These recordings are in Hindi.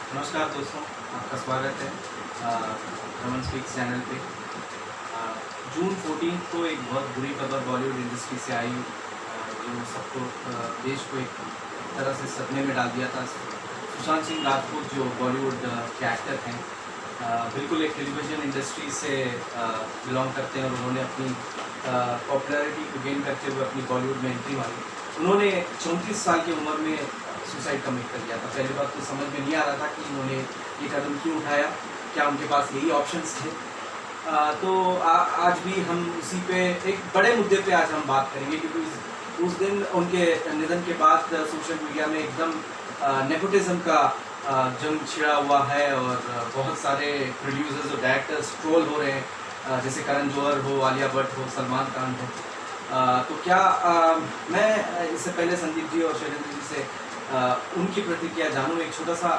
नमस्कार दोस्तों, आपका स्वागत है रमन स्पीक्स चैनल पे। जून 14 को एक बहुत बुरी खबर बॉलीवुड इंडस्ट्री से आई, जो सबको देश को एक तरह से सदमे में डाल दिया था। सुशांत सिंह राजपूत जो बॉलीवुड के एक्टर हैं, बिल्कुल एक टेलीविज़न इंडस्ट्री से बिलोंग करते हैं और उन्होंने अपनी पॉपुलैरिटी को गेन करते हुए अपनी बॉलीवुड में एंट्री मारी। उन्होंने 34 साल की उम्र में सुसाइड कमिट कर लिया था। पहली बात तो समझ में नहीं आ रहा था कि उन्होंने ये कदम क्यों उठाया, क्या उनके पास यही ऑप्शंस थे। तो आज भी हम उसी पे एक बड़े मुद्दे पे आज हम बात करेंगे, क्योंकि उस दिन उनके निधन के बाद सोशल मीडिया में एकदम नेपोटिज्म का जंग छिड़ा हुआ है और बहुत सारे प्रोड्यूसर्स और डायरेक्टर्स ट्रोल हो रहे हैं, जैसे करण जौहर हो, आलिया भट्ट हो, सलमान खान हो। तो क्या मैं इससे पहले संदीप जी और शैलेंद्र जी से उनकी प्रतिक्रिया जानूँ। एक छोटा सा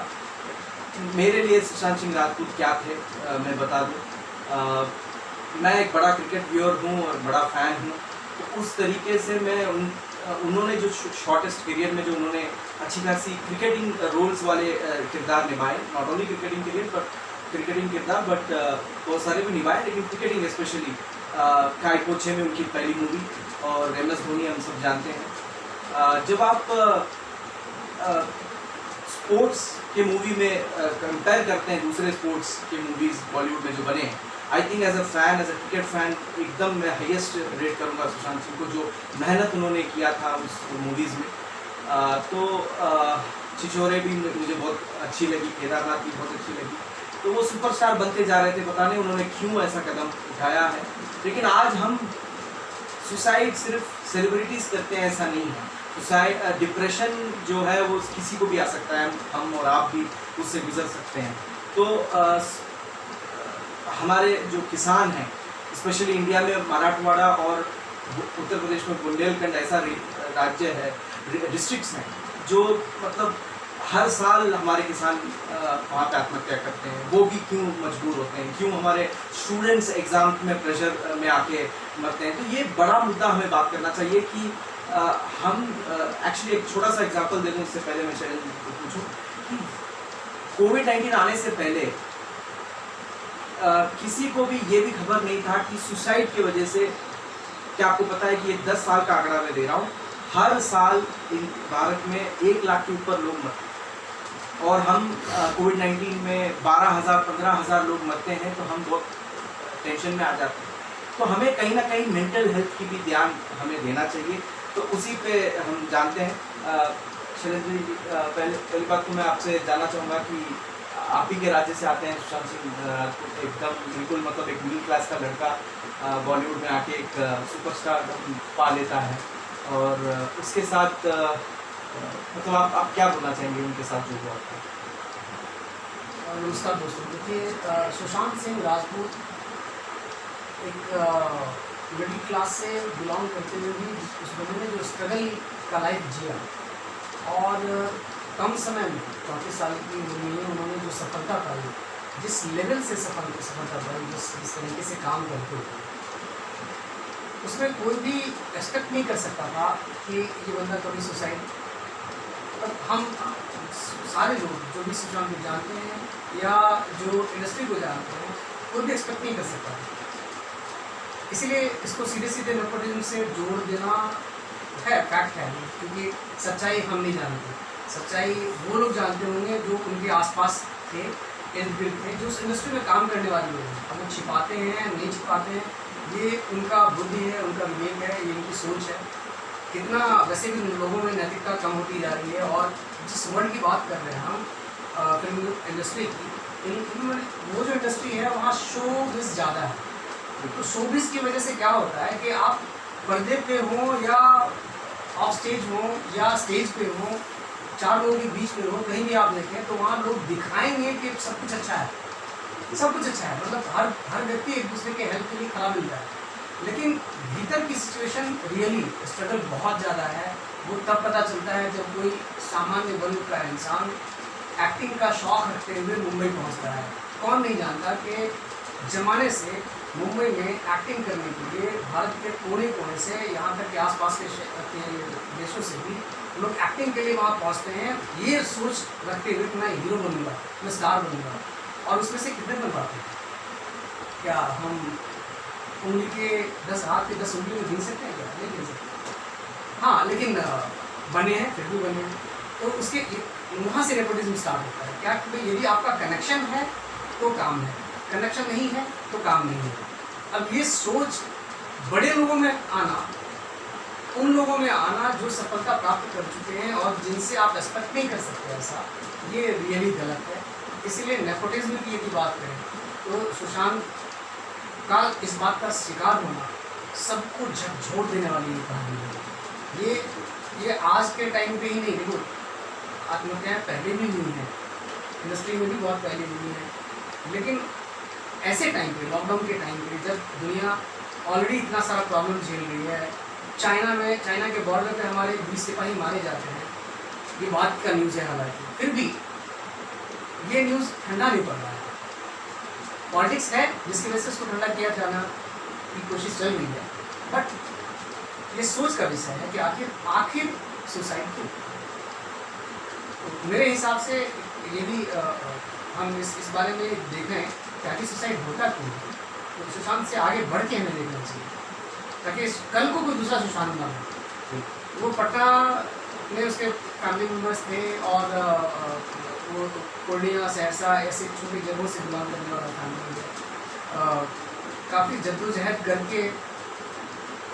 मेरे लिए सुशांत सिंह राजपूत क्या थे मैं बता दूँ। मैं एक बड़ा क्रिकेट व्यूअर हूँ और बड़ा फ़ैन हूँ, तो उस तरीके से मैं उन्होंने जो शॉर्टेस्ट पीरियड में जो उन्होंने अच्छी खासी क्रिकेटिंग रोल्स वाले किरदार निभाए, not only cricketing career but cricketing किरदार बट बहुत सारे भी निभाए, लेकिन क्रिकेटिंग स्पेशली काय पोछे में उनकी पहली मूवी, और MS धोनी हम सब जानते हैं। जब आप स्पोर्ट्स के मूवी में कंपेयर करते हैं दूसरे स्पोर्ट्स के मूवीज़ बॉलीवुड में जो बने हैं, I think as a fan, as a cricket fan, एकदम मैं हाईएस्ट रेट करूँगा सुशांत सिंह को, जो मेहनत उन्होंने किया था उस मूवीज़ में। तो छिछोरे भी मुझे बहुत अच्छी लगी, केदारनाथ भी बहुत अच्छी लगी। तो वो सुपरस्टार बनते जा रहे थे, पता नहीं उन्होंने क्यों ऐसा कदम उठाया है। लेकिन आज हम सुसाइड सिर्फ सेलिब्रिटीज़ करते हैं ऐसा नहीं है। सुसाइड डिप्रेशन जो है वो किसी को भी आ सकता है, हम और आप भी उससे गुजर सकते हैं। तो हमारे जो किसान हैं, स्पेशली इंडिया में मराठवाड़ा और उत्तर प्रदेश में बुंदेलखंड ऐसा राज्य है, डिस्ट्रिक्ट्स हैं जो मतलब हर साल हमारे किसान वहाँ पे आत्महत्या करते हैं। वो भी क्यों मजबूर होते हैं, क्यों हमारे स्टूडेंट्स एग्ज़ाम में प्रेशर में आके मरते हैं। तो ये बड़ा मुद्दा हमें बात करना चाहिए कि हम एक्चुअली एक छोटा सा एग्जांपल दे दूँ इससे पहले मैं शैलेंद्र को पूछूं कि कोविड-19 आने से पहले किसी को भी ये भी खबर नहीं था कि सुसाइड की वजह से, क्या आपको पता है कि ये 10 साल का आंकड़ा मैं दे रहा हूँ, हर साल भारत में 1 लाख के ऊपर लोग मरते हैं, और हम कोविड-19 में 12,000 15,000 लोग मरते हैं, तो हम बहुत टेंशन में आ जाते हैं। तो हमें कहीं ना कहीं मेंटल हेल्थ की भी ध्यान हमें देना चाहिए। तो उसी पे हम जानते हैं शैलेंद्र जी, पहली बात तो मैं आपसे जानना चाहूँगा कि आप ही के राज्य से आते हैं सुशांत सिंह राजपूत, एकदम बिल्कुल मतलब एक मिडिल क्लास का लड़का बॉलीवुड में आके एक सुपरस्टार पा लेता है, और उसके साथ मतलब आप क्या बोलना चाहेंगे उनके साथ जो हुआ था? नमस्कार दोस्तों, देखिए सुशांत सिंह राजपूत एक मिडिल क्लास से बिलोंग करते हुए भी उस बंदे ने जो स्ट्रगल का लाइफ जिया, और कम समय में 34 साल की उम्र में उन्होंने जो सफलता पाई, जिस लेवल से सफलता पाई, जिस तरीके से काम करते हुए, उसमें कोई भी एक्सपेक्ट नहीं कर सकता था कि ये बंदा कभी सुसाइड। पर हम सारे लोग जो भी सुशांत को जानते हैं या जो इंडस्ट्री को जानते हैं, कोई भी एक्सपेक्ट नहीं कर सकता। इसीलिए इसको सीधे नेपोटिज्म से जोड़ देना है, फैक्ट है, क्योंकि सच्चाई हम नहीं जानते। सच्चाई वो लोग जानते होंगे जो उनके आसपास थे, इर्द गिर्द थे, जो उस इंडस्ट्री में काम करने वाले लोग हैं। अब वो छिपाते हैं नहीं छिपाते हैं, ये उनका बुद्धि है, उनका विवेक है, ये उनकी सोच है। कितना वैसे भी लोगों में नैतिकता कम होती जा रही है, और जिस वर्ल्ड की बात कर रहे हैं हम फिल्म इंडस्ट्री की, वो जो इंडस्ट्री है वहाँ शोबिज़ ज़्यादा है। तो शोबिज़ की वजह से क्या होता है कि आप पर्दे पे हो या ऑफ स्टेज हो या स्टेज पे हो, 4 लोगों के बीच में हो, कहीं भी आप देखें तो वहाँ लोग दिखाएंगे कि सब कुछ अच्छा है, सब कुछ अच्छा है, मतलब हर व्यक्ति एक दूसरे के हेल्प के लिए खड़ा मिलता है। लेकिन भीतर की सिचुएशन रियली स्ट्रगल बहुत ज़्यादा है। वो तब पता चलता है जब कोई सामान्य वर्ग का इंसान एक्टिंग का शौक़ रखते हुए मुंबई पहुँचता है। कौन नहीं जानता कि ज़माने से मुंबई में एक्टिंग करने के लिए भारत के कोने कोने से यहाँ तक के आसपास के देशों से भी लोग एक्टिंग के लिए वहाँ पहुँचते हैं, ये सोच रखते हुए कि मैं हीरो बनूंगा, मैं स्टार बनूंगा। और उसमें से कितने बन पाते हैं? क्या हम उंगली के 10 हाथ के 10 उंगली में गिन सकते हैं? क्या नहीं गिन सकते। हाँ, लेकिन बने हैं, फिर भी बने हैं। तो उसके वहाँ से नेपोटिज्म स्टार्ट होता है। क्या कि यदि आपका कनेक्शन है तो काम है, कनेक्शन नहीं है तो काम नहीं है। अब ये सोच बड़े लोगों में आना, उन लोगों में आना जो सफलता प्राप्त कर चुके हैं और जिनसे आप एक्सपेक्ट नहीं कर सकते ऐसा, ये रियली गलत है। इसीलिए नेपोटिज्म की यदि बात करें तो सुशांत का इस बात का शिकार होना सबको झकझोर देने वाली ये कहानी है। ये आज के टाइम पे ही नहीं, देखो आत्महत्याएँ पहले भी हुई हैं, इंडस्ट्री में भी बहुत पहले हुई हैं, लेकिन ऐसे टाइम पे, लॉकडाउन के टाइम पे, जब दुनिया ऑलरेडी इतना सारा प्रॉब्लम झेल रही है, चाइना के बॉर्डर पे हमारे 20 सिपाही मारे जाते हैं, ये बात का न्यूज़ है हालांकि, फिर भी ये न्यूज़ ठंडा नहीं पड़ रहा है। पॉलिटिक्स है जिसकी वजह से उसको ठंडा किया जाना की कोशिश चल रही है, बट ये सोच का विषय है कि आखिर सुसाइड क्यों? तो मेरे हिसाब से यदि हम इस बारे में देखें कि आखिर सुसाइड होता क्यों है, तो सुशांत से आगे बढ़ के हमें देखना चाहिए ताकि कल को कोई दूसरा सुशांत ना हो। वो पटना में उसके फैमिली मेम्बर्स थे और वो पूर्णिया, सहरसा ऐसे छोटी जगहों से बिलोंग करने वाला फैमिली है। काफ़ी जद्दोजहद करके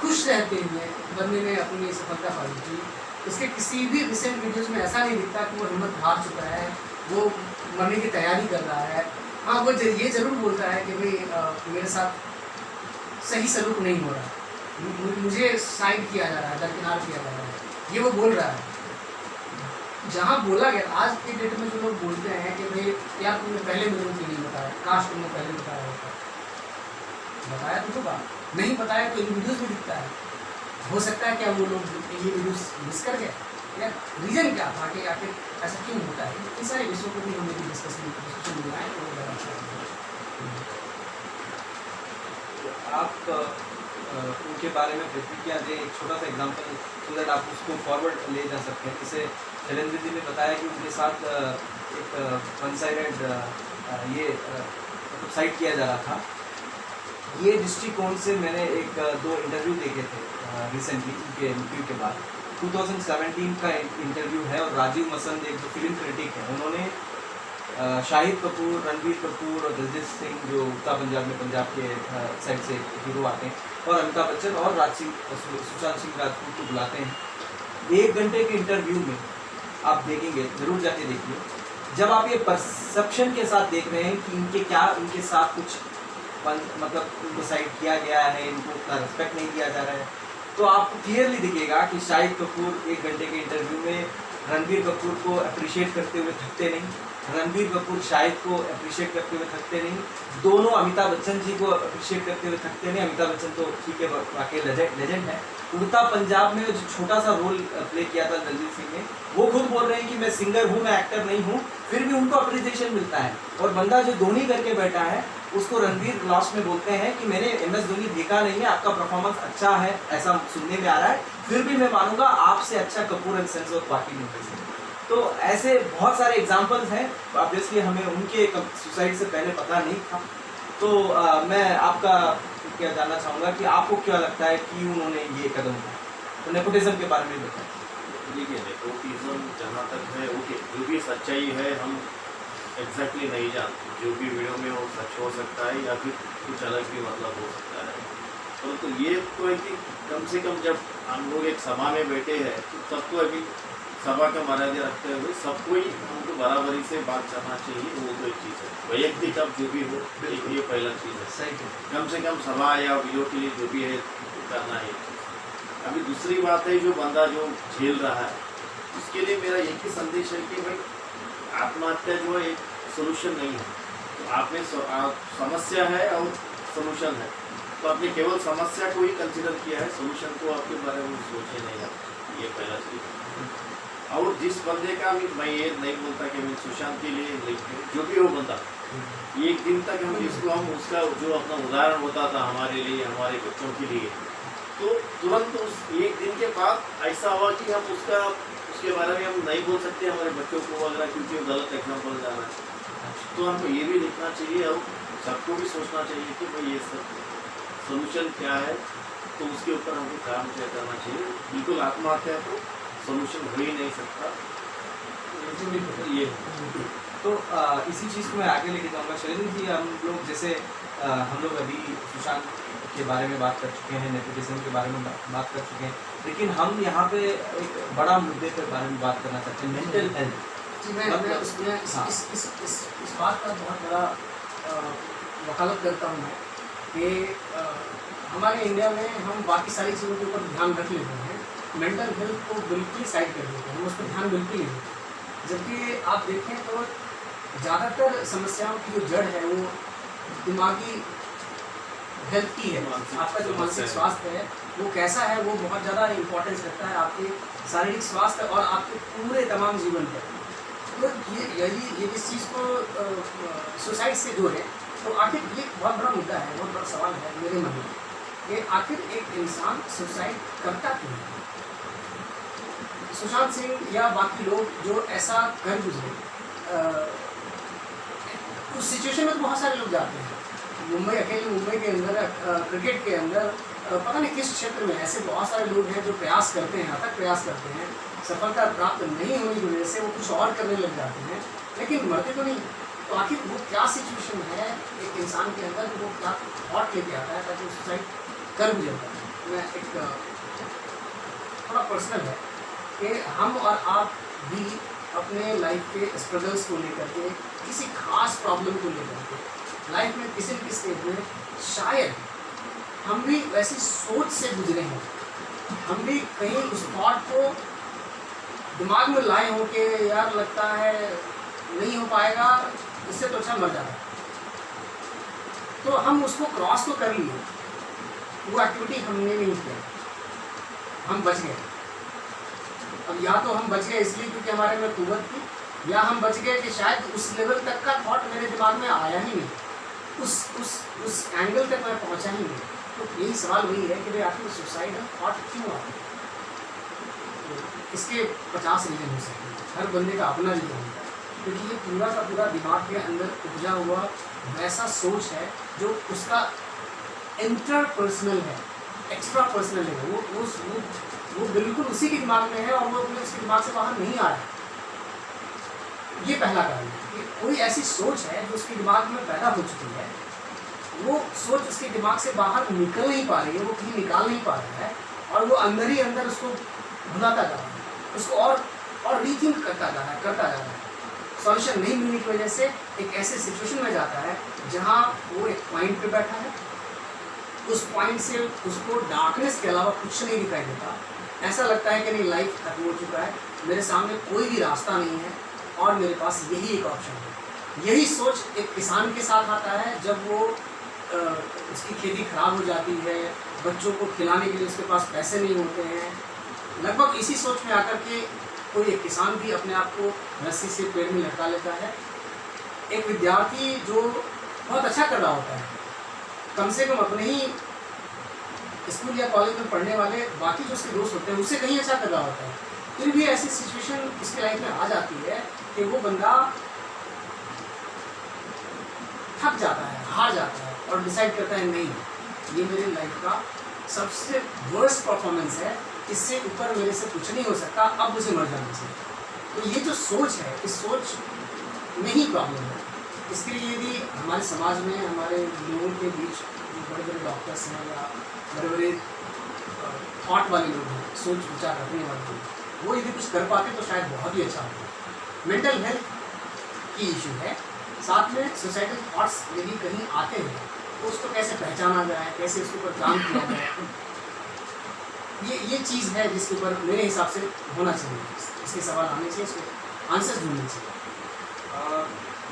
खुश रहते हुए बंदे ने अपनी सफलता पाई थी। उसके किसी भी रिसेंट वीडियोज़ में ऐसा नहीं दिखता कि वो हिम्मत हार चुका है, वो मरने की तैयारी कर रहा है। हाँ, वो ये ज़रूर बोलता है कि भाई मेरे साथ सही सलूक नहीं हो रहा, मुझे साइड किया जा रहा है, दरकिनार किया जा रहा है, ये वो बोल रहा है। जहाँ बोला गया, आज के डेट में जो लोग बोलते हैं कि भाई यार तुमने पहले मेरे को नहीं बताया, काश तुमने पहले बताया होता। बताया तो होगा, नहीं बताया तो इन वीडियोज़ में दिखता है। हो सकता है क्या वो लोग ये वीडियोस मिस कर गए, या रीज़न क्या था कि आखिर ऐसा क्यों होता है? इन सारे विषयों को भी हम यदि डिस्कशन में लाएँ तो ज़्यादा अच्छा है। आप उनके बारे में प्रतिक्रिया दें, एक छोटा सा एग्जांपल, सो दैट आप उसको फॉरवर्ड ले जा सकते हैं। जैसे शैलेंद्र जी ने बताया कि उनके साथ एक वन साइडेड ये साइड किया जा रहा था। ये दृष्टिकोण से मैंने एक दो इंटरव्यू देखे थे रिसेंटली उनके मृत्यु के बाद। 2017 का इंटरव्यू है और राजीव मसंद एक जो फिल्म क्रिटिक है, उन्होंने शाहिद कपूर, रणबीर कपूर और दिलजीत सिंह जो उत्तर पंजाब में, पंजाब के साइड से हीरो आते हैं, और अमिताभ बच्चन और सुशांत सिंह राजपूत को बुलाते हैं। 1 घंटे के इंटरव्यू में आप देखेंगे, ज़रूर जाके देखिए, जब आप ये परसेप्शन के साथ देख रहे हैं कि इनके साथ कुछ मतलब उनको साइड किया गया है, इनको उतना रिस्पेक्ट नहीं दिया जा रहा है, तो आपको क्लियरली दिखेगा कि शाहिद कपूर 1 घंटे के इंटरव्यू में रणबीर कपूर को अप्रिशिएट करते हुए थकते नहीं, रणबीर कपूर शाहिद को अप्रिशिएट करते हुए थकते नहीं, दोनों अमिताभ बच्चन जी को अप्रिशिएट करते हुए थकते नहीं। अमिताभ बच्चन तो ठीक है, वाकई लेजेंड है। उड़ता पंजाब में जो छोटा सा रोल प्ले किया था दिलजीत सिंह ने, वो खुद बोल रहे हैं कि मैं सिंगर हूँ, मैं एक्टर नहीं हूँ, फिर भी उनको अप्रिसिएशन मिलता है। और बंदा जो धोनी करके बैठा है, उसको रणबीर लास्ट में बोलते हैं कि मैंने MS धोनी देखा नहीं है, आपका परफॉर्मेंस अच्छा है ऐसा सुनने में आ रहा है, फिर भी मैं मानूंगा आपसे अच्छा कपूर एंड सेंस और बाकी मूवीज है। तो ऐसे बहुत सारे एग्जांपल्स हैं। ऑब्वियसली हमें उनके सुसाइड से पहले पता नहीं था। तो मैं आपका क्या जानना चाहूँगा कि आपको क्या लगता है कि उन्होंने ये कदम उठाया? तो नेपोटिज्म के बारे में बताएं। देखिए, नेपोटिज्म जहाँ तक है, ओके, जो भी सच्चाई है हम एग्जैक्टली नहीं जानते, जो भी वीडियो में वो सच हो सकता है या फिर कुछ अलग भी मतलब हो सकता है। परंतु ये तो है कि कम से कम जब हम लोग एक सभा में बैठे हैं तो सबको अभी सभा का मर्यादा रखते हुए सबको ही हमको बराबरी से बात करना चाहिए। वो तो एक चीज़ है, वैयक्तिक अब जो भी हो, ये पहला चीज़ है। सही है, कम से कम सभा या वीडियो के लिए जो भी है करना है। अभी दूसरी बात है, जो बंदा जो झेल रहा है उसके लिए मेरा एक ही संदेश है कि भाई आत्महत्या जो है एक सोल्यूशन नहीं है। तो आपने समस्या है और सोल्यूशन है, तो आपने केवल समस्या को ही कंसिडर किया है, सोल्यूशन को आपके बारे में सोचे नहीं है। ये पहला चीज़ है। और जिस बंदे का मैं ये नहीं बोलता कि मैं सुशांत के लिए जो भी हो बंदा, एक दिन तक हम जिसको हम उसका जो अपना उदाहरण होता था हमारे लिए, हमारे बच्चों के लिए, तो तुरंत उस एक दिन के बाद ऐसा हुआ कि हम उसके बारे में हम नहीं बोल सकते हमारे बच्चों को वगैरह, क्योंकि वो गलत एग्जाम्पल जाना है। तो हमको ये भी देखना चाहिए और सबको भी सोचना चाहिए कि भाई ये सब सोल्यूशन क्या है, तो उसके ऊपर हमको काम क्या करना चाहिए। बिल्कुल आत्महत्या तो सोल्यूशन हो ही नहीं सकता। ये तो इसी चीज़ को मैं आगे लेके जाऊँगा। शैलेंद्र जी, हम लोग जैसे हम लोग अभी सुशांत के बारे में बात कर चुके हैं, नेपोटिज्म के बारे में बात कर चुके हैं, लेकिन हम यहाँ पे एक बड़ा मुद्दे के बारे में बात करना चाहते हैं, मेंटल हेल्थ। जी, मैं उसमें इस बात का बहुत बड़ा वकालत करता हूँ मैं कि हमारे इंडिया में हम बाकी सारी चीज़ों के ऊपर ध्यान रख लेते हैं, मेंटल हेल्थ को बिल्कुल साइड कर देते हैं, हम उस पर ध्यान बिल्कुल नहीं देते। जबकि आप देखें तो ज़्यादातर समस्याओं की जो जड़ है वो दिमागी हेल्थ की है। आपका जो मानसिक स्वास्थ्य है वो कैसा है, वो बहुत ज़्यादा इम्पोर्टेंस रखता है आपके शारीरिक स्वास्थ्य और आपके पूरे तमाम जीवन पर। तो ये इस चीज़ को सुसाइड से जोड़ें तो आखिर ये बहुत बड़ा मुद्दा है, बहुत बड़ा सवाल है मेरे मन में कि आखिर एक इंसान सुसाइड करता क्यों है। सुशांत सिंह या बाकी लोग जो ऐसा कर गुजरे, उस सिचुएशन में तो बहुत सारे लोग जाते हैं। अकेले मुंबई के अंदर क्रिकेट के अंदर पता नहीं किस क्षेत्र में ऐसे बहुत सारे लोग हैं जो प्रयास करते हैं, अथक प्रयास करते हैं, सफलता प्राप्त नहीं होने की वजह से वो कुछ और करने लग जाते हैं, लेकिन मरते तो नहीं। तो आखिर वो क्या सिचुएशन है एक इंसान के अंदर, वो क्या थॉट लेके आता है ताकि वो सुसाइड कर गुजरता है। मैं एक थोड़ा पर्सनल है कि हम और आप भी अपने लाइफ के स्ट्रगल्स को लेकर के, किसी खास प्रॉब्लम को लेकर के लाइफ में किसी न किसी स्टेज में शायद हम भी वैसी सोच से गुजरे हैं, हम भी कहीं उस थॉट को दिमाग में लाए हों कि यार लगता है नहीं हो पाएगा, इससे तो अच्छा मर जाता। तो हम उसको क्रॉस तो कर लिए, वो एक्टिविटी हमने नहीं किया, हम बच गए। अब या तो हम बच गए इसलिए क्योंकि हमारे में कुव्वत थी, या हम बच गए कि शायद उस लेवल तक का थॉट मेरे दिमाग में आया ही नहीं, उस एंगल तक मैं पहुंचा ही नहीं। तो यही सवाल वही है कि भाई आखिर सुसाइड थॉट क्यों आता है। तो इसके 50 रीजन हो सकते हैं, हर बंदे का अपना रीजन होता है, क्योंकि ये पूरा का पूरा दिमाग के अंदर उपजा हुआ वैसा सोच है जो उसका इंटरपर्सनल है, एक्स्ट्रा पर्सनल है। वो बिल्कुल उसी के दिमाग में है और वो उसके दिमाग से बाहर नहीं आ रहा है। ये पहला कारण है कि कोई ऐसी सोच है जो उसके दिमाग में पैदा हो चुकी है, वो सोच उसके दिमाग से बाहर निकल नहीं पा रही है, वो कहीं निकाल नहीं पा रहा है और वो अंदर ही अंदर उसको भुलाता जा रहा है, उसको और रीथिंक करता जा रहा है। सॉल्यूशन नहीं मिलने की वजह से एक ऐसे सिचुएशन में जाता है जहाँ वो एक पॉइंट पे बैठा है, उस पॉइंट से उसको डार्कनेस के अलावा कुछ नहीं दिखाई देता। ऐसा लगता है कि नहीं, लाइफ खत्म हो चुका है, मेरे सामने कोई भी रास्ता नहीं है और मेरे पास यही एक ऑप्शन है। यही सोच एक किसान के साथ आता है जब वो उसकी खेती खराब हो जाती है, बच्चों को खिलाने के लिए उसके पास पैसे नहीं होते हैं। लगभग इसी सोच में आकर के कोई एक किसान भी अपने आप को रस्सी से पेड़ में लटका लेता है। एक विद्यार्थी जो बहुत अच्छा कर रहा होता है, कम से कम अपने ही स्कूल या कॉलेज में पढ़ने वाले बाकी जो उसके दोस्त होते हैं उससे कहीं अच्छा कर रहा होता है, फिर भी ऐसी सिचुएशन उसकी लाइफ में आ जाती है कि वो बंदा थक जाता है, हार जाता है और डिसाइड करता है नहीं, ये मेरी लाइफ का सबसे वर्स्ट परफॉर्मेंस है, इससे ऊपर मेरे से कुछ नहीं हो सकता, अब मुझे मर जाना चाहिए। तो ये जो सोच है, इस सोच में ही प्रॉब्लम है। इसके लिए यदि हमारे समाज में हमारे लोगों के बीच बड़े बड़े डॉक्टर्स हैं या बड़े बड़े थॉट वाले लोग हैं, सोच विचार रखने वाले लोग, वो यदि कुछ कर पाते तो शायद बहुत ही अच्छा होता। मेंटल हेल्थ की इशू है, साथ में सोसाइटल थॉट्स यदि कहीं आते हैं तो उसको कैसे पहचाना जाए, कैसे उसके ऊपर काम किया जाए, ये चीज़ है जिसके ऊपर मेरे हिसाब से होना चाहिए, इसके सवाल आने चाहिए, इसके आंसर्स ढूंढने चाहिए।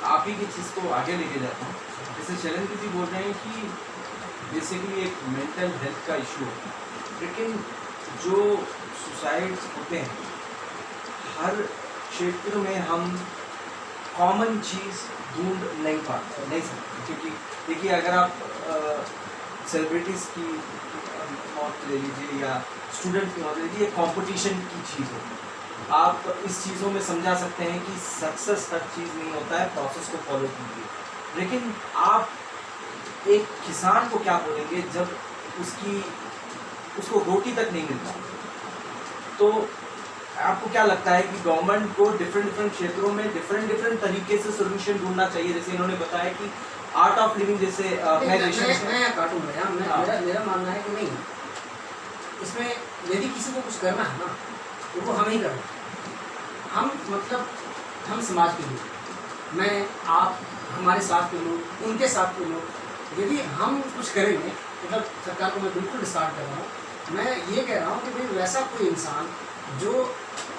आप ही की चीज़ को आगे लेके जाता हूँ। जैसे शैलेंद्र जी बोल रहे हैं कि बेसिकली एक मेंटल हेल्थ का इशू है, लेकिन जो सुसाइड्स होते हैं हर क्षेत्र में हम कॉमन चीज़ ढूंढ नहीं पाते, नहीं सकते, क्योंकि देखिए अगर आप सेलिब्रिटीज़ की मौत ले लीजिए या स्टूडेंट की मौत ले लीजिए, कंपटीशन की चीज़ होती है। आप इस चीज़ों में समझा सकते हैं कि सक्सेस हर चीज़ नहीं होता है, प्रोसेस को फॉलो कीजिए। लेकिन आप एक किसान को क्या बोलेंगे जब उसको रोटी तक नहीं मिलता? तो आपको क्या लगता है कि गवर्नमेंट को डिफरेंट क्षेत्रों में डिफरेंट तरीके से सोल्यूशन ढूंढना चाहिए? जैसे इन्होंने बताया कि आर्ट ऑफ लिविंग, जैसे मैं काटूंगा यार, मेरा मानना है कि नहीं, इसमें यदि किसी को कुछ करना है ना तो वो हमें ही करना। हम समाज के लोग, मैं आप, हमारे साथ के लोग, उनके साथ के लोग, यदि हम कुछ करेंगे, मतलब सरकार को मैं बिल्कुल डिस्कार्ड कर रहा हूँ, मैं ये कह रहा हूँ कि भाई वैसा कोई इंसान जो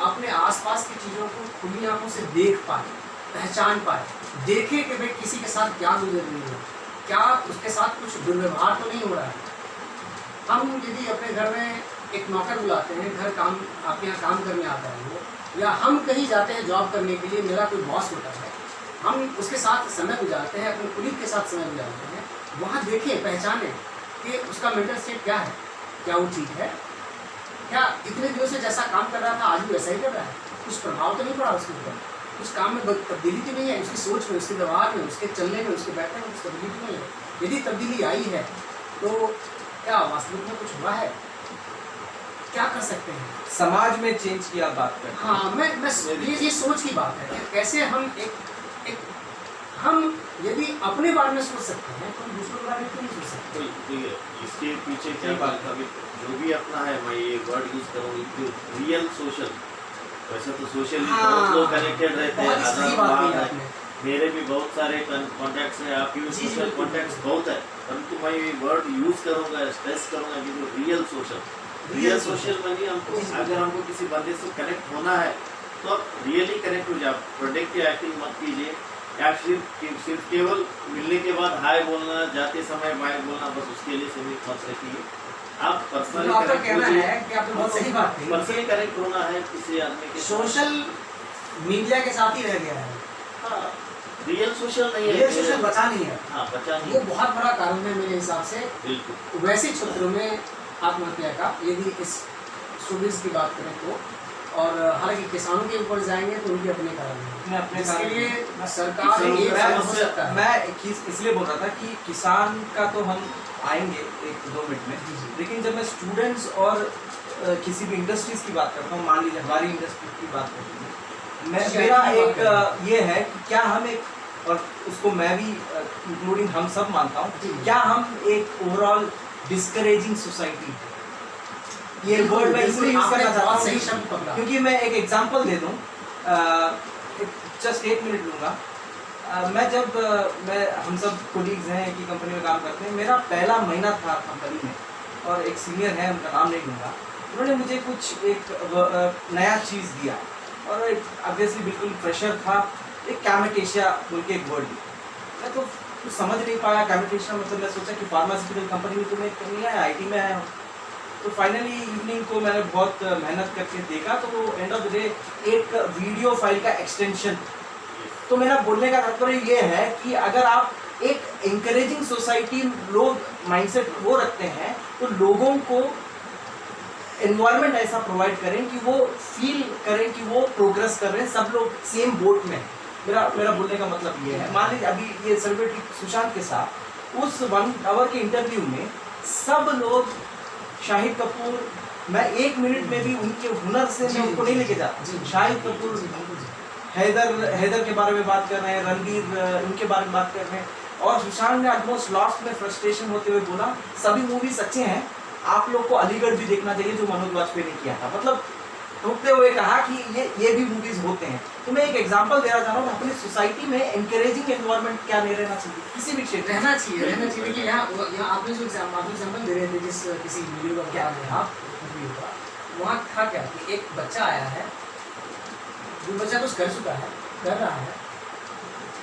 अपने आसपास की चीज़ों को खुली आंखों से देख पाए, पहचान पाए, देखे कि भाई किसी के साथ क्या गुजर रही है, क्या उसके साथ कुछ दुर्व्यवहार तो नहीं हो रहा है। हम यदि अपने घर में एक नौकर बुलाते हैं, घर काम आपके यहाँ काम करने आता है वो, या हम कहीं जाते हैं जॉब करने के लिए, मेरा कोई बॉस होता है, हम उसके साथ समय गुजारते हैं, अपने कुलीग के साथ समय गुजारते हैं, वहाँ देखें, पहचानें कि उसका मेंटल स्टेट क्या है, क्या वो ठीक है, क्या इतने दिनों से जैसा काम कर रहा था आज भी वैसा ही कर रहा है, कुछ प्रभाव तो नहीं पड़ा उसके ऊपर, उस काम में तब्दीली तो नहीं है, उसकी सोच में, उसके व्यवहार में, उसके चलने में, उसके बैठने में कुछ तब्दीली तो नहीं है। यदि तब्दीली आई है तो क्या वास्तविक में कुछ हुआ है? क्या कर सकते हैं समाज में चेंज की आप बात करते हैं? हाँ, मैं ये सोच की बात है कि कैसे हम हम यदि अपने बारे में सोच सकते हैं तो हम दूसरों के बारे में क्यों नहीं सोच सकते? देखिए इसके पीछे क्या बात है, अभी जो भी अपना है, मैं ये वर्ड यूज करूँगी, रियल सोशल। वैसे तो सोशली बहुत लोग कनेक्टेड रहते हैं, सही बात कही आपने। मेरे भी बहुत सारे कॉन्टैक्ट्स हैं, आपके भी सोशल कॉन्टैक्ट्स बहुत है, परंतु मैं ये वर्ड यूज करूँगा, स्ट्रेस करूँगा कि जो रियल सोशल मनी हमको, अगर हमको किसी बंदे से कनेक्ट होना है तो आप रियली कनेक्ट हो जाओ, प्रोडक्टिव एक्टिंग मत कीजिए, या सिर्फ केवल मिलने के बाद हाय बोलना, जाते समय बाय बोलना, बस उसके लिए सीमित मत रखिए। आप पर्सनली कनेक्ट होना है किसी आदमी के, सोशल मीडिया के साथ ही रह गया है। हाँ, रियल सोशल नहीं है, रियल सोशल बचा नहीं है। हाँ, बचा नहीं, वो बहुत बड़ा कारण है मेरे हिसाब से। बिल्कुल वैसे क्षेत्रों में आत्महत्या का, यदि इस शोबिज़ की बात करें तो, और हालांकि किसानों के ऊपर जाएंगे तो उनके अपने कारण हैं, इसके लिए सरकार मैं इसलिए बोल रहा था कि किसान का तो हम आएंगे 1-2 मिनट में, लेकिन जब मैं स्टूडेंट्स और किसी भी इंडस्ट्रीज की बात करता हूँ, मान लीजिए हमारी इंडस्ट्री की बात करती हूँ, मेरा एक ये है कि क्या हम एक, और उसको मैं भी इंक्लूडिंग हम सब मानता हूँ, क्या हम एक ओवरऑल डिस्करेजिंग सोसाइटी, ये वर्ड मैं इसलिए यूज करना चाहता हूँ सही शब्द पकड़ा, क्योंकि मैं एक एग्जांपल दे दूँ, जस्ट 1 मिनट लूँगा। मैं हम सब कोलीग्स हैं, एक ही कंपनी में काम करते हैं, मेरा पहला महीना था कंपनी में, और एक सीनियर है, उनका नाम नहीं लूँगा, उन्होंने मुझे कुछ एक नया चीज़ दिया, और ऑब्वियसली बिल्कुल फ्रेशर था, एक कैमेटेशिया बोल के एक वर्ड, मैं तो कुछ समझ नहीं पाया कैमेटेशिया मतलब, मैं सोचा कि फार्मास्यूटिकल कंपनी में तो मैं नहीं आया, IT में आया हूँ। तो फाइनली इवनिंग को मैंने बहुत मेहनत करके देखा, तो वो एंड ऑफ द डे एक वीडियो फाइल का एक्सटेंशन। तो मेरा बोलने का तात्पर्य ये है कि अगर आप एक इंकरेजिंग सोसाइटी, लोग माइंडसेट वो रखते हैं, तो लोगों को एनवायरनमेंट ऐसा प्रोवाइड करें कि वो फील करें कि वो प्रोग्रेस कर रहे हैं, सब लोग सेम बोट में। मेरा बोलने का मतलब ये है, मान लीजिए अभी ये सेलिब्रिटी सुशांत के साथ उस 1 आवर के इंटरव्यू में सब लोग, शाहिद कपूर, मैं 1 मिनट में भी उनके हुनर से मैं उनको नहीं लेके जाता, शाहिद कपूर, हैदर के बारे में बात कर रहे हैं, रणवीर उनके बारे में बात कर रहे हैं, और सुशांत ने ऑलमोस्ट लास्ट में फ्रस्ट्रेशन होते हुए बोला सभी मूवीज अच्छे हैं, आप लोग को अलीगढ़ भी देखना चाहिए जो मनोज वाजपेयी ने किया था। मतलब रोकते हुए कहा कि ये भी मूवीज होते हैं। तो मैं एक एग्जांपल देना चाह रहा हूँ, अपनी सोसाइटी में एनकरेजिंग एनवायरनमेंट क्या नहीं रहना चाहिए, किसी भी क्षेत्र रहना चाहिए कि यहाँ आपने जो एग्जाम्पल दे रहे थे, जिस किसी वीडियो का क्या है आप वहाँ था क्या कि एक बच्चा आया है, जो बच्चा कुछ कर चुका है, कर रहा है,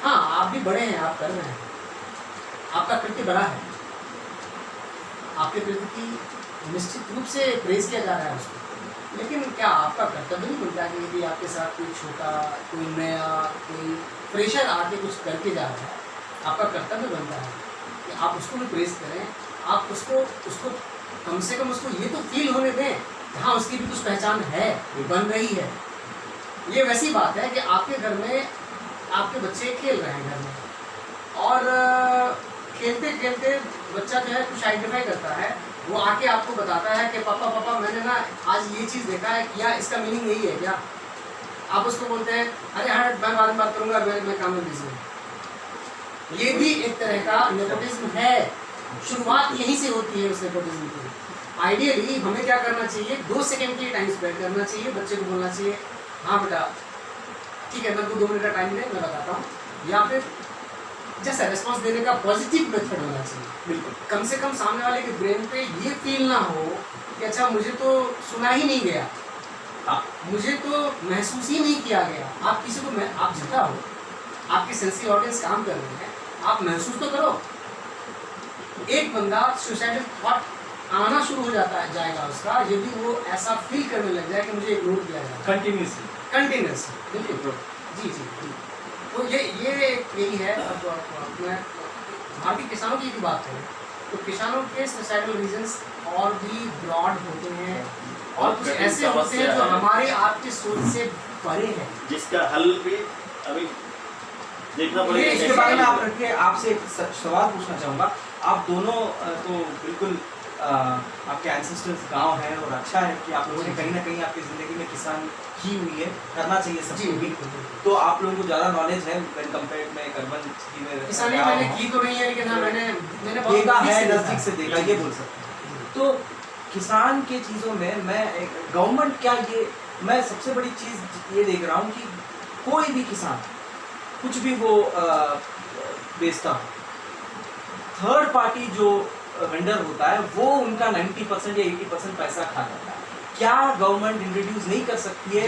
हाँ आप भी बड़े हैं, आप कर रहे हैं, आपका कृत्य बड़ा है, आपके प्रति निश्चित रूप से प्रेज किया जा रहा है उसको, लेकिन क्या आपका कर्तव्य नहीं बनता है कि यदि आपके साथ कोई छोटा, कोई नया, कोई फ्रेशर आके कुछ करके जा रहा है, आपका कर्तव्य बनता है कि आप उसको भी प्रेज करें, आप उसको कम से कम उसको ये तो फील होने दें, हाँ उसकी भी कुछ पहचान है, बन रही है। ये वैसी बात है कि आपके घर में आपके बच्चे खेल रहे हैं घर में, और खेलते खेलते बच्चा जो है कुछ आइडेंटिफाई करता है, वो आके आपको बताता है कि पापा पापा मैंने ना आज ये चीज़ देखा है, क्या इसका मीनिंग यही है क्या? आप उसको बोलते हैं अरे हाँ मैं बाद में बात करूँगा, मैं काम में बिजी हूँ। ये भी एक तरह का नेपोटिज्म है, शुरुआत यहीं से होती है उस नेपोटिज्म की। आइडियली हमें क्या करना चाहिए, 2 सेकंड के लिए टाइम स्पेंड करना चाहिए, बच्चे को बोलना चाहिए हाँ बेटा ठीक है, मेरे को 2 मिनट का टाइम दे, मैं बताता हूँ, या फिर जैसा रिस्पॉन्स देने का पॉजिटिव मेथड होना चाहिए। बिल्कुल। कम से कम सामने वाले के ब्रेन पे ये फील ना हो कि अच्छा मुझे तो सुना ही नहीं गया, मुझे तो महसूस ही नहीं किया गया। आप किसी को आप जितना हो, आपके सेंसरी ऑर्गन्स काम कर रहे हैं, आप महसूस तो करो। एक बंदा सुसाइडल थॉट आना शुरू हो जाएगा उसका, यदि वो ऐसा फील करने लग जाए कि मुझे इग्नोर किया जाए कंटिन्यूसली। बिल्कुल जी जी। तो ये यही है। अब मैं भारतीय किसानों की बात करें तो किसानों के सोसाइटल रीजंस और भी ब्रॉड होते हैं, और कुछ ऐसे होते हैं जो हमारे आपके सोच से परे हैं, जिसका हल भी अभी देखना पड़ेगा। इसके बारे में आप रखिए, आपसे एक सवाल पूछना चाहूँगा। आप दोनों तो बिल्कुल आपके एंसेस्टर्स गांव है, और अच्छा है कि आप लोगों ने कहीं ना कहीं आपकी ज़िंदगी में किसान की हुई है, करना चाहिए सबको भी। तो आप लोगों को ज़्यादा नॉलेज है व्हेन कंपेयर्ड में अर्बन सिटी में किसानी मैंने की तो नहीं है, लेकिन हाँ मैंने देखा है, नज़दीक से देखा, ये बोल सकते हैं। तो किसान के चीज़ों में मैं गवर्नमेंट क्या, ये मैं सबसे बड़ी चीज़ ये देख रहा हूँ कि कोई भी किसान कुछ भी वो बेचता हो, थर्ड पार्टी जो वेंडर होता है वो उनका 90% या 80% पैसा खा जाता है। क्या गवर्नमेंट इंट्रोड्यूस नहीं कर सकती है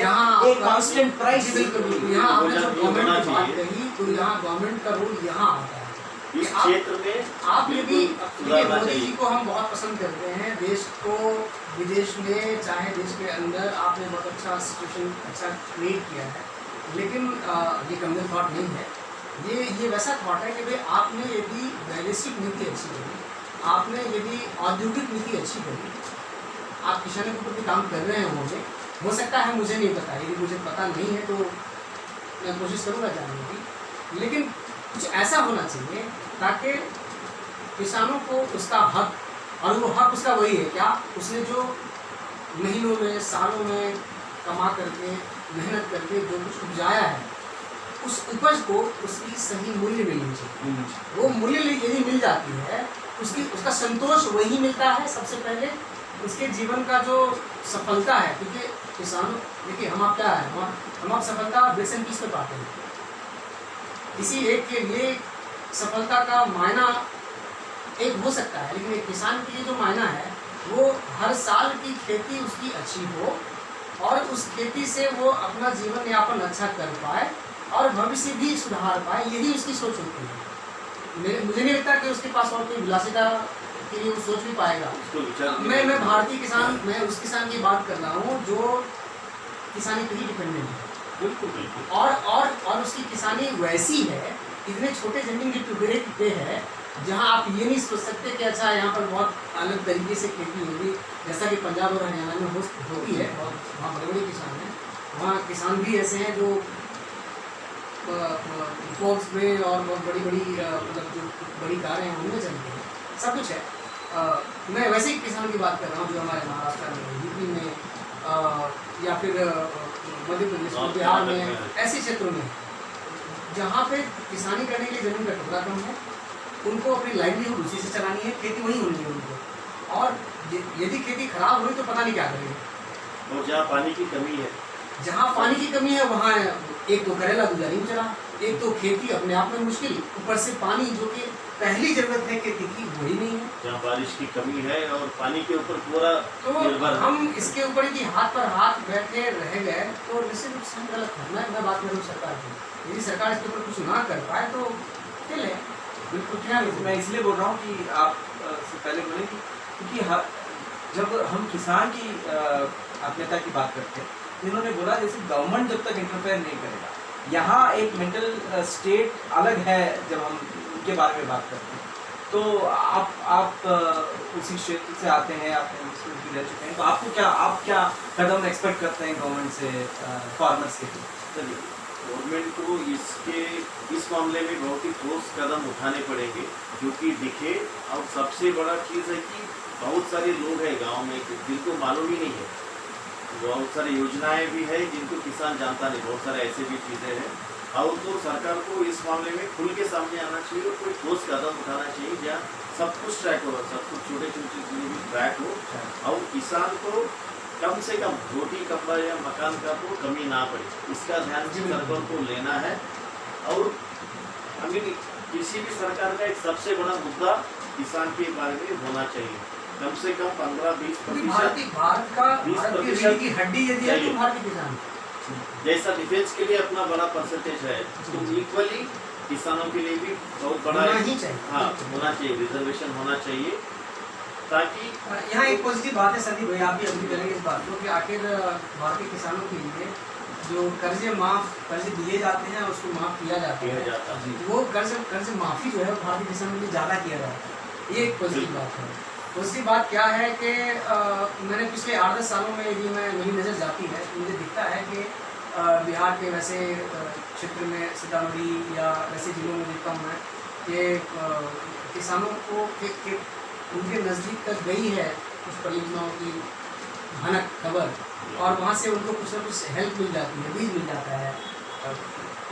एक कांस्टेंट प्राइस? यहाँ आपने जो गवर्नमेंट की बात कही, तो यहाँ गवर्नमेंट का रोल यहाँ आता है। इस क्षेत्र में आप यदि मोदी जी को हम बहुत पसंद करते हैं, देश को विदेश में चाहे देश के अंदर आपने बहुत अच्छा सिचुएशन अच्छा क्रिएट किया है, लेकिन ये कम्युनल थॉट नहीं है, ये वैसा थॉट है कि भाई आपने यदि वैदेशिक नीति अच्छी करी, आपने यदि औद्योगिक नीति अच्छी करी, आप किसानों के ऊपर भी काम कर रहे होंगे, हो सकता है मुझे नहीं पता, यदि मुझे पता नहीं है तो मैं कोशिश करूँगा जानने की, लेकिन कुछ ऐसा होना चाहिए ताकि किसानों को उसका हक, और वो हक उसका वही है क्या, उसने जो महीनों में सालों में कमा करके मेहनत करके जो कुछ उपजाया है, उस उपज को उसकी सही मूल्य मिलनी चाहिए। वो मूल्य यदि मिल जाती है, उसका संतोष वही मिलता है सबसे पहले, उसके जीवन का जो सफलता है। क्योंकि किसानों, देखिए हम आप क्या है, हम आप सफलता ब्रेक्स एंड पीस पे पाते हैं। किसी एक के लिए सफलता का मायना एक हो सकता है, लेकिन एक किसान के लिए जो मायना है वो हर साल की खेती उसकी अच्छी हो, और उस खेती से वो अपना जीवन यापन अच्छा कर पाए और भविष्य भी सुधार पाए, यही उसकी सोच होती है। मुझे नहीं लगता कि उसके पास और कोई विलासिता के लिए वो सोच भी पाएगा। मैं भारतीय किसान, मैं उस किसान की बात कर रहा हूँ जो किसानी पे ही डिपेंडेंट है। बिल्कुल बिल्कुल। और उसकी किसानी वैसी है, इतने छोटे जमीन के टुकड़े पे है, जहाँ आप ये नहीं सोच सकते कि अच्छा यहाँ पर बहुत अलग तरीके से खेती होगी, जैसा कि पंजाब और हरियाणा में होती है। बहुत वहाँ बड़े बड़े किसान हैं, वहाँ किसान भी ऐसे हैं जो फोक्स में और बहुत बड़ी बड़ी मतलब जो बड़ी कारें हैं उनमें चलते हैं, सब कुछ है। मैं वैसे ही किसानों की बात कर रहा हूँ जो हमारे महाराष्ट्र में, यूपी में, या फिर मध्य प्रदेश में, बिहार में, ऐसे क्षेत्रों में जहाँ पे किसानी करने के लिए ज़मीन का टुकड़ा कम है, उनको अपनी लाइवलीहुड उसी से चलानी है, खेती वही होनी है उनको। और यदि खेती खराब हुई तो पता नहीं क्या करेंगे। और जहाँ पानी की कमी है, जहाँ पानी की कमी है वहाँ एक तो करेला गुजारी में चला, एक तो खेती अपने आप में मुश्किल, ऊपर से पानी जो कि पहली जरूरत है खेती की वही नहीं है। जहाँ बारिश की कमी है और पानी के ऊपर पूरा तो हम इसके ऊपर यदि हाथ पर हाथ बैठे रह गए तो निश्चित रूप से गलत है। मैं बात करूँ सरकार की, यदि सरकार इसके ऊपर कुछ ना कर पाए तो फेल है। बिल्कुल। क्या मैं इसलिए बोल रहा हूँ कि आप से पहले बोले कि क्योंकि जब हम किसान की आत्मीयता की बात करते हैं, तो इन्होंने बोला जैसे गवर्नमेंट जब तक इंटरफेयर नहीं करेगा, यहाँ एक मेंटल स्टेट अलग है जब हम उनके बारे में बात करते हैं। तो आप उसी क्षेत्र से आते हैं, आप भी रह चुके हैं, तो आप क्या कदम एक्सपेक्ट करते हैं गवर्नमेंट से फार्मर्स के लिए? चलिए, गवर्नमेंट को इस मामले में बहुत ही ठोस कदम उठाने पड़ेंगे जो कि दिखे। और सबसे बड़ा चीज़ है कि बहुत सारे लोग हैं गांव में जिनको मालूम ही नहीं है, बहुत सारी योजनाएं भी है जिनको किसान जानता नहीं, बहुत सारे ऐसे भी चीज़ें हैं। और तो सरकार को इस मामले में खुल के सामने आना चाहिए और कोई ठोस कदम उठाना चाहिए जहाँ सब कुछ ट्रैक हो, सब कुछ छोटे छोटे चीज़ें भी ट्रैक हो और किसान को कम से कम रोटी कपड़ा या मकान का तो कमी ना पड़े, इसका ध्यान भी सरकार को लेना है। और किसी भी सरकार का एक सबसे बड़ा मुद्दा किसान के बारे में होना चाहिए, कम से कम 15-20% भारत का 20% की हड्डी यदि है तो भारतीय किसान, जैसा डिफेंस के लिए अपना बड़ा परसेंटेज है, तो इक्वली किसानों के लिए भी बहुत बड़ा होना ही चाहिए। हाँ, होना चाहिए, रिजर्वेशन होना चाहिए, ताकि यहाँ एक पॉजिटिव बात है संदीप भाई, आप भी अग्री करेंगे इस बात को कि आखिर भारतीय किसानों के लिए जो कर्ज दिए जाते हैं उसको माफ़ किया जाता है, वो कर्ज माफ़ी जो है भारतीय किसानों के लिए ज़्यादा किया जाता है। ये एक पॉजिटिव बात है। दूसरी बात क्या है कि मैंने पिछले 8-10 सालों में यदि मेरी नज़र जाती है तो मुझे दिखता है कि बिहार के वैसे क्षेत्र में सीतामढ़ी या वैसे जिलों में देखता हूँ मैं कि किसानों को उनके नज़दीक तक गई है कुछ परियोजनाओं की भनक खबर, और वहाँ से उनको कुछ ना कुछ हेल्प मिल जाती है, बीज मिल जाता है,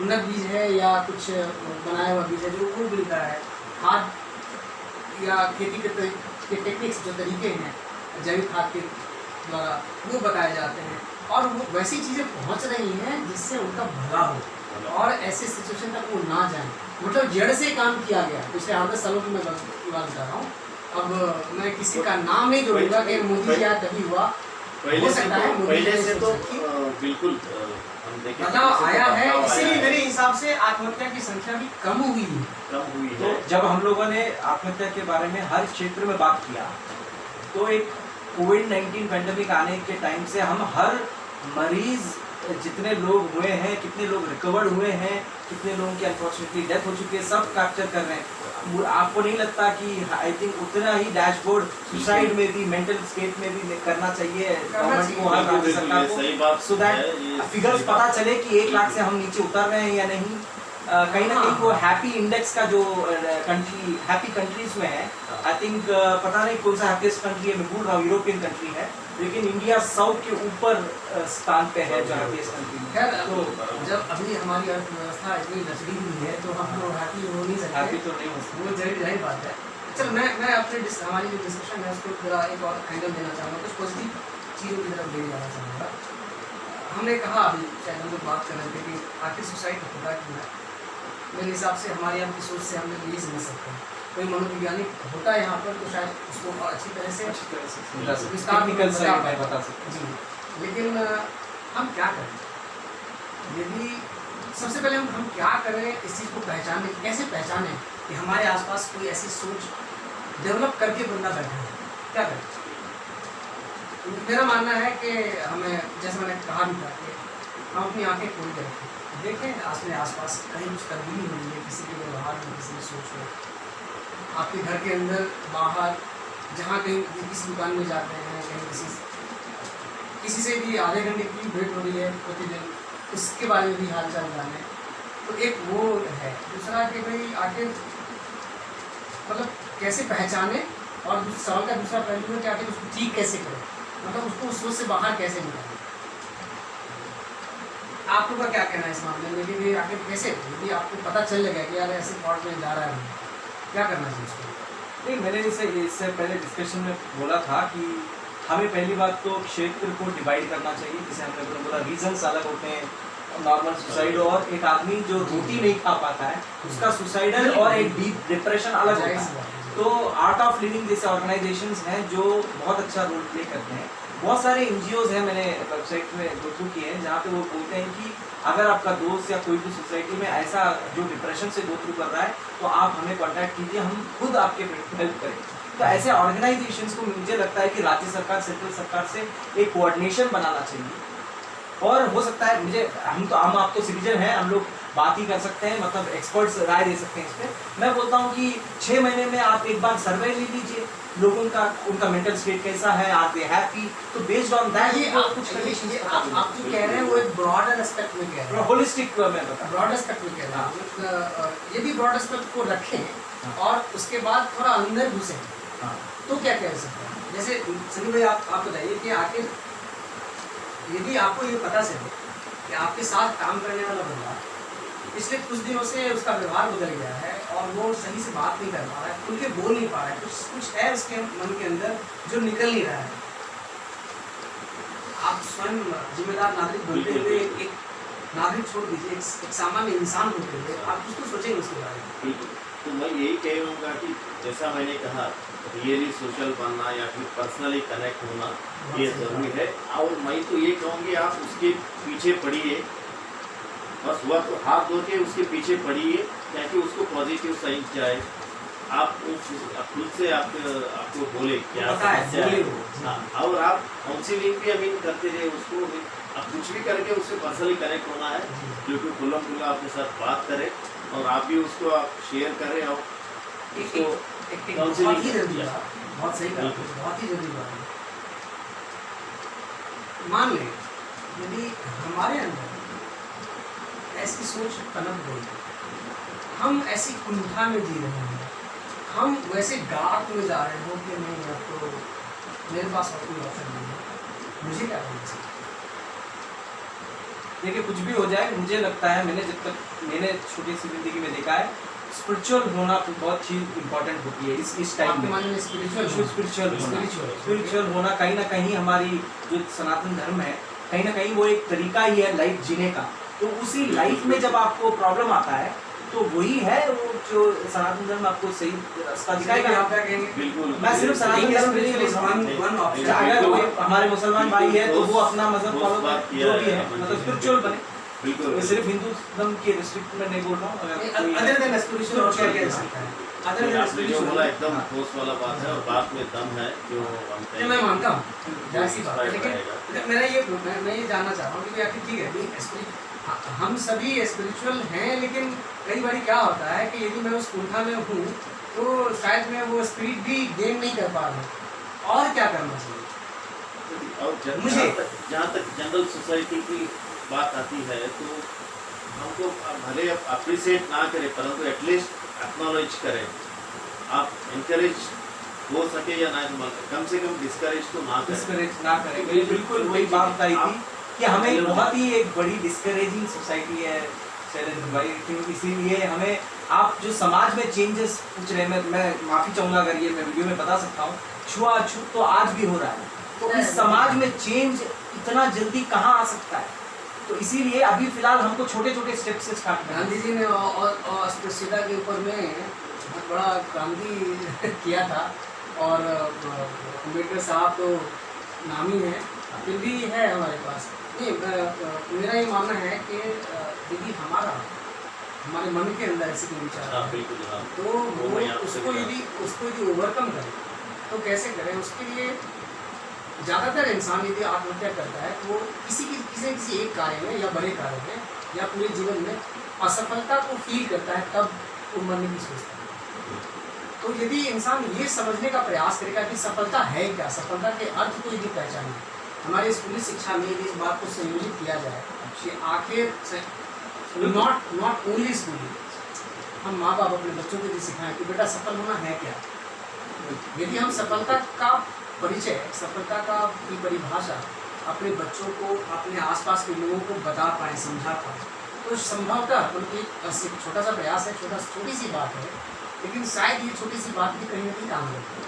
उन्नत बीज है या कुछ बनाया हुआ बीज है जो वो मिलता है, खाद या खेती के टेक्निक्स जो तरीके हैं जैविक खाद के द्वारा वो बताए जाते हैं, और वो वैसी चीज़ें पहुंच रही हैं जिससे उनका भला हो और ऐसे सिचुएशन तक वो ना जाए। मतलब जड़ से काम किया गया पिछले 8-10 सालों की मैं बात बता रहा हूँ। अब मैं किसी का नाम नहीं जोड़ूंगा कि मोदी जी तभी हुआ, पहले से तो बिल्कुल हम देखें बदलाव आया है, इसीलिए मेरे हिसाब से आत्महत्या की संख्या भी कम हुई है। तो जब हम लोगों ने आत्महत्या के बारे में हर क्षेत्र में बात किया, तो एक कोविड-19 पैंडेमिक आने के टाइम से हम हर मरीज जितने लोग हुए हैं, कितने लोग रिकवर्ड हुए हैं, कितने लोगों की अनफॉर्चुनेटली डेथ हो चुकी है, सब कैप्चर कर रहे हैं। आपको नहीं लगता कि आई थिंक उतना ही डैशबोर्ड सुसाइड में भी, मेंटल स्टेट में भी करना चाहिए गवर्नमेंट को, हर राज्य सरकार को, सो दैट फिगर्स पता चले कि 1 लाख से हम नीचे उतर रहे हैं या नहीं। कहीं ना कहीं वो हैप्पी इंडेक्स का जो हैप्पी कंट्रीज में है, आई थिंक पता नहीं कौन सा हैप्पीएस्ट कंट्री है, मैं भूल रहा हूँ, यूरोपियन कंट्री है, लेकिन इंडिया 100 के ऊपर स्थान पे है जो हैप्पीएस्ट कंट्री है। तो जब अभी हमारी अर्थव्यवस्था इतनी लचड़ी हुई है तो हम लोग हैप्पी हो नहीं सकते, हैप्पी तो नहीं हो सकते, वो जाहिर बात है। चल मैं अपने हमारी जो डिस्कशन है उसको थोड़ा एक और एंगल देना चाहूँगा, कुछ पॉजिटिव चीज़ों की तरफ ले जाना चाहूँगा। हमने कहा अभी शायद हम लोग बात कर रहे थे कि आखिर सुसाइड होता क्यों है। मेरे हिसाब से हमारे यहाँ की सोच से हम लोग यही समझ सकते हैं, कोई मनोवैज्ञानिक होता है यहाँ पर तो शायद उसको अच्छी तरह से विस्तार में बता सकते जी। लेकिन हम क्या करें, यदि सबसे पहले हम क्या करें इस चीज़ को पहचाने, कैसे पहचानें कि हमारे आसपास कोई ऐसी सोच डेवलप करके बंदा बैठा है, क्या करें। मेरा मानना है कि हमें, जैसे मैंने कहा भी था, कि हम अपनी आंखें खोल के रखें, देखें आसपास कहीं कुछ तब्दीली हो रही है, किसी के व्यवहार में, किसी की सोच में, आपके घर के अंदर बाहर, जहाँ कहीं किसी दुकान में जाते हैं, कहीं किसी से भी आधे घंटे की वेट हो रही है प्रतिदिन, उसके बारे में भी हाल चाल जाने। तो एक वो है। दूसरा कि भाई आखिर मतलब कैसे पहचाने, और सवाल का दूसरा पहलू है कि आखिर उसको ठीक कैसे करें, मतलब उसको उस सोच से बाहर कैसे निकालें। आप लोग का क्या कहना है इस मामले में कि आखिर कैसे, यदि आपको पता चल लगा कि यार ऐसे थॉट में जा रहा है, क्या करना चाहिए उसको? नहीं, मैंने इससे पहले डिस्कशन में बोला था कि हमें पहली बात तो क्षेत्र को डिवाइड करना चाहिए, जैसे हमने बोला रीजन्स अलग होते हैं, नॉर्मल सुसाइड और एक आदमी जो रोटी नहीं खा पाता है उसका सुसाइडल और एक डीप डिप्रेशन अलग होता है। तो आर्ट ऑफ लिविंग जैसे ऑर्गेनाइजेशंस हैं जो बहुत अच्छा रोल प्ले करते हैं। बहुत सारे एनजीओज हैं, मैंने वेबसाइट में गो थ्रू किए हैं, जहाँ पे वो बोलते हैं कि अगर आपका दोस्त या कोई भी सोसाइटी में ऐसा जो डिप्रेशन से गो थ्रू कर रहा है तो आप हमें कांटेक्ट कीजिए, हम खुद आपके हेल्प करें। तो ऐसे ऑर्गेनाइजेशंस को मुझे लगता है कि राज्य सरकार, सेंट्रल सरकार से एक कोऑर्डिनेशन बनाना चाहिए। और हो सकता है मुझे, हम आप तो सिटीजन हैं, हम लोग बात ही कर सकते हैं, मतलब एक्सपर्ट्स राय दे सकते हैं इस पर। मैं बोलता हूँ कि 6 महीने में आप एक बार सर्वे ले लीजिए लोगों का, उनका मेंटल स्टेट कैसा है, आर दे हैप्पी, तो बेस्ड ऑन दैट ये आप कुछ आप जो कह रहे हैं वो एक ब्रॉडर एस्पेक्ट में कह रहे हैं, होलिस्टिक में बता ब्रॉड एस्पेक्ट में कह रहे हैं। यदि ब्रॉड एस्पेक्ट को रखें और उसके बाद थोड़ा अंदर घुसें तो क्या कह सकते हैं? जैसे सनी भाई आप बताइए कि आखिर यदि आपको ये पता चले कि आपके साथ काम करने वाला बंदा पिछले कुछ दिनों से उसका व्यवहार बदल गया है और वो सही से बात नहीं कर पा रहा है, खुल के बोल नहीं पा रहा है, कुछ है उसके मन के अंदर जो निकल नहीं रहा है, आप स्वयं जिम्मेदार नागरिक बनते हुए एक नागरिक छोड़ दीजिए, एक सामान्य इंसान होते हुए आप कुछ तो सोचेंगे उसके बारे में। बिल्कुल, तो मैं यही कहूँगा कि जैसा मैंने कहा, रियली सोशल बनना या फिर पर्सनली कनेक्ट होना ये ज़रूरी है। और मैं तो ये कहूँगी आप उसके पीछे पड़िए, बस हुआ तो हाथ धो के उसके पीछे पड़िए, ताकि उसको पॉजिटिव साइन जाए। आप खुद से आपको बोले क्या समस्या है, हाँ, और आप काउंसिलिंग भी अभी करते रहे उसको, आप कुछ भी करके उससे पर्सनली कनेक्ट होना है, क्योंकि खुला खुला आपके साथ बात करें और आप भी उसको आप शेयर करें और उसको बहुत ही जरूरी बात, बहुत सही कहा, बहुत ही जरूरी बात है। मान लें यदि हमारे अंदर ऐसी सोच पनप गई, हम ऐसी कुंठा में जी रहे हैं, हम वैसे गाट में जा रहे हो कि नहीं अब तो मेरे पास और कोई ऑप्शन नहीं है, मुझे क्या करना चाहिए? देखिए कुछ भी हो जाए, मुझे लगता है मैंने छोटी सी जिंदगी में देखा है, स्पिरिचुअल होना तो बहुत चीज़ इंपॉर्टेंट होती है इस टाइम में। स्पिरिचुअल होना कहीं ना कहीं हमारी जो सनातन धर्म है, कहीं ना कहीं वो एक तरीका ही है लाइफ जीने का। तो उसी लाइफ में जब आपको प्रॉब्लम आता है तो वही है वो जो सनातन धर्म आपको सही रास्ता दिखाएगा। आप क्या कहेंगे? बिल्कुल, मैं सिर्फ सनातन धर्म के लिए अगर कोई हमारे मुसलमान भाई है तो वो अपना मजहब फॉलो करे, जो भी है, मतलब स्पिरिचुअल बने। बिल्कुल, मैं सिर्फ हिंदू धर्म के रिस्ट्रिक्ट में नहीं बोल रहा हूँ। अदर देन स्पिरिचुअल और क्या कह सकते हैं? अदर देन आपने जो बोला स्पिरिचुअल एकदम ठोस वाला बात है और बात में दम है जो हम ये मैं मानता हूँ, ऐसी बात है, लेकिन रहेगा। मैं ये जानना चाह रहा हूँ कि आखिर ठीक है, हम सभी स्पिरिचुअल हैं, लेकिन कई बार क्या होता है कि यदि मैं उस कुंठा में हूँ तो शायद मैं वो स्पिरिट भी गेन नहीं कर पा रहा हूँ, और क्या करना चाहिए? और मुझे जहाँ तक जनरल सोसाइटी की बात आती है तो हमको भले अप्रिशिएट ना करें परंतु एटलीस्ट एक्नॉलेज करें। आप इनकरेज हो सके या ना, कम से कम डिस्करेज तो ना करें। बिल्कुल वही बात आई थी कि हमें बहुत ही एक बड़ी डिस्करेजिंग सोसाइटी है शैलेंद्र भाई, क्योंकि इसीलिए हमें आप जो समाज में चेंजेस पूछ रहे हैं, मैं माफ़ी चाहूँगा अगर ये मैं वीडियो में बता सकता हूँ, छुआछूत तो आज भी हो रहा है, तो इस समाज में चेंज इतना जल्दी कहाँ आ सकता है? तो इसीलिए अभी फिलहाल हमको छोटे छोटे स्टेप से स्टार्ट करना है। गांधी जी ने अस्पृश्यता के ऊपर में बहुत बड़ा क्रांति किया था, और अम्बेडकर साहब तो नामी है, फिर भी है हमारे पास। नहीं, मेरा ये मानना है कि यदि हमारे मन के अंदर ऐसे कोई विचार है तो उसको यदि ओवरकम करें तो कैसे करें? उसके लिए ज़्यादातर इंसान यदि आत्महत्या करता है तो वो किसी एक कार्य में या बड़े कार्य में या पूरे जीवन में असफलता को फील करता है, तब वो मरने की सोचता है। तो यदि इंसान ये समझने का प्रयास करेगा कि सफलता है क्या, सफलता के अर्थ को यदि पहचाने, हमारी स्कूली शिक्षा में यदि इस बात को संयोजित किया जाए कि आखिर नॉट ओनली स्कूलिंग, हम माँ बाप अपने बच्चों को यदि सिखाएं कि बेटा सफल होना है क्या, यदि हम सफलता का परिचय, सफलता का की परिभाषा अपने बच्चों को, अपने आसपास के लोगों को बता पाएँ, समझा पाएँ, तो संभवतः उनकी छोटा सा प्रयास है, छोटी सी बात है, लेकिन शायद ये छोटी सी बात भी कहीं ना कहीं काम करती है।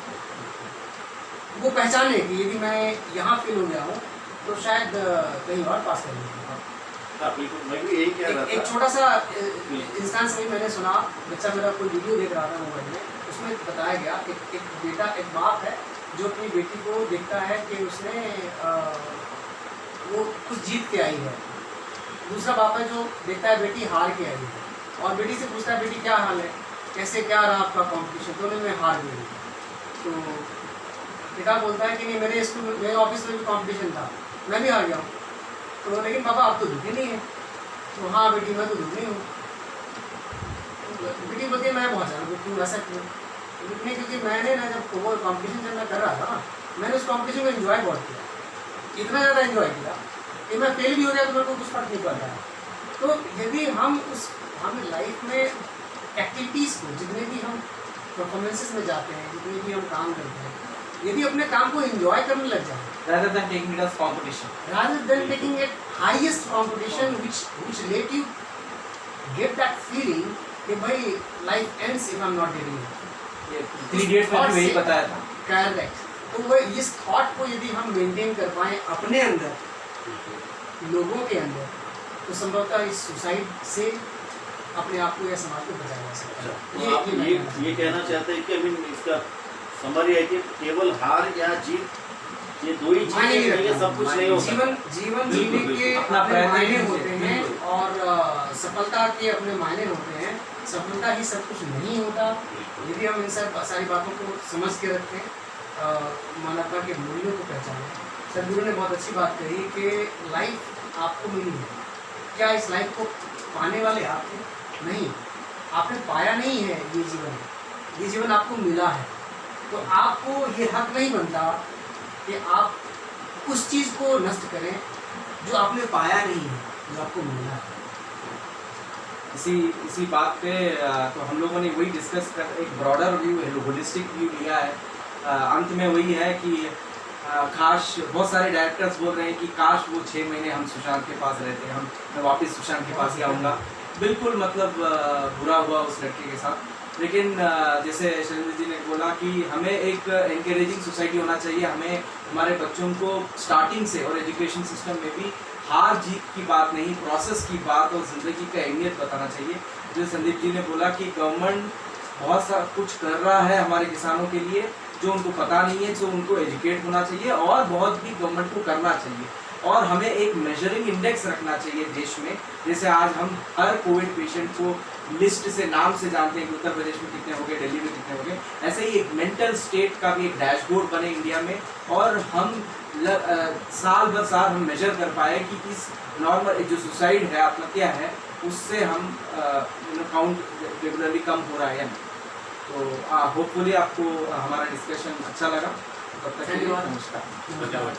वो पहचाने कि यदि मैं यहाँ फेल हो गया हूँ तो शायद कहीं और पास कर लूँगा। एक छोटा सा इंस्टेंस में मैंने सुना, बच्चा मेरा कोई वीडियो देख रहा था मोबाइल में, उसमें बताया गया एक बाप है जो अपनी बेटी को देखता है कि उसने वो कुछ जीत के आई है, दूसरा बाप है जो देखता है बेटी हार के आई है और बेटी से पूछता है बेटी क्या हाल है, कैसे क्या रहा आपका कॉम्पिटिशन, दोनों में हार गई। तो पिता बोलता है कि नहीं, मेरे स्कूल में, मेरे ऑफिस में भी कंपटीशन था, मैं भी हार गया हूँ। तो लेकिन पापा आप तो दुखी नहीं है। तो हाँ बेटी, मैं तो दुखी हूँ। बेटी बोलती है मैं बहुत ज़्यादा दुखी हूँ। ऐसा क्यों? दुखी क्योंकि मैंने ना, जब वो कंपटीशन जब मैं कर रहा था ना, मैंने उस कंपटीशन को एंजॉय बहुत किया, इतना ज़्यादा एंजॉय किया कि मैं फेल भी हो गया तो मेरे को कुछ फर्क नहीं पड़ता है। तो यदि हम लाइफ में एक्टिविटीज़ को, जितने भी हम परफॉर्मेंसेस में जाते हैं, जितने भी हम काम करते हैं, यदि अपने काम को एंजॉय करने लग जाए rather than taking it as competition. rather than taking it highest competition which let you get that feeling कि भाई life ends if I'm not getting it. ये 3 Idiots में भी वही बताया था। Correct. तो वो इस थॉट को यदि हम मेंटेन कर पाएँ अपने अंदर, लोगों के अंदर, तो संभवतः इस सुसाइड से अपने आप को या समाज को बचाया जा सकता है। तो आप ये कहना चाहते हैं कि इसका समरी है कि केवल हार या जीत, ये दो ही चीजें नहीं है, सब कुछ नहीं हो सकता। जीवन बिल्कुल, जीने के अपना अपने प्रयत्न मायने कीजिए, होते हैं बिल्कुल। और सफलता के अपने मायने होते हैं। सफलता ही सब कुछ नहीं होता। यदि हम इन सारी बातों को समझ के रखें, मानवता के मूल्यों को पहचानें। सदगुरु ने बहुत अच्छी बात कही कि लाइफ आपको मिली है, क्या इस लाइफ को पाने वाले आप थे? नहीं, आपने पाया नहीं है ये जीवन आपको मिला है। तो आपको ये हक नहीं बनता कि आप उस चीज़ को नष्ट करें जो आपने पाया नहीं है, जो आपको मिला है। इसी बात पे तो हम लोगों ने वही डिस्कस कर, एक ब्रॉडर व्यू, होलिस्टिक व्यू लिया है। अंत में वही है कि काश, बहुत सारे डायरेक्टर्स बोल रहे हैं कि काश वो 6 महीने हम सुशांत के पास रहते, मैं वापस सुशांत के पास ही आऊँगा। बिल्कुल, मतलब बुरा हुआ उस लड़के के साथ। लेकिन जैसे शैलेंद्र जी ने बोला कि हमें एक एनकरेजिंग सोसाइटी होना चाहिए। हमें हमारे बच्चों को स्टार्टिंग से, और एजुकेशन सिस्टम में भी, हार जीत की बात नहीं, प्रोसेस की बात और ज़िंदगी का अहमियत बताना चाहिए। जो संदीप जी ने बोला कि गवर्नमेंट बहुत सारा कुछ कर रहा है हमारे किसानों के लिए, जो उनको पता नहीं है, जो उनको एजुकेट होना चाहिए, और बहुत भी गवर्नमेंट को करना चाहिए। और हमें एक मेजरिंग इंडेक्स रखना चाहिए देश में। जैसे आज हम हर कोविड पेशेंट को लिस्ट से, नाम से जानते हैं कि उत्तर प्रदेश में कितने हो गए, दिल्ली में कितने हो गए। ऐसे ही एक मेंटल स्टेट का भी एक डैशबोर्ड बने इंडिया में, और हम साल भर साल हम मेजर कर पाए कि इस नॉर्मल जो सुसाइड है, आत्महत्या है, उससे हम काउंट रेगुलरली कम हो रहा है या नहीं। तो होपफुली आपको हमारा डिस्कशन अच्छा लगा। तब तक के लिए नमस्कार। धन्यवाद।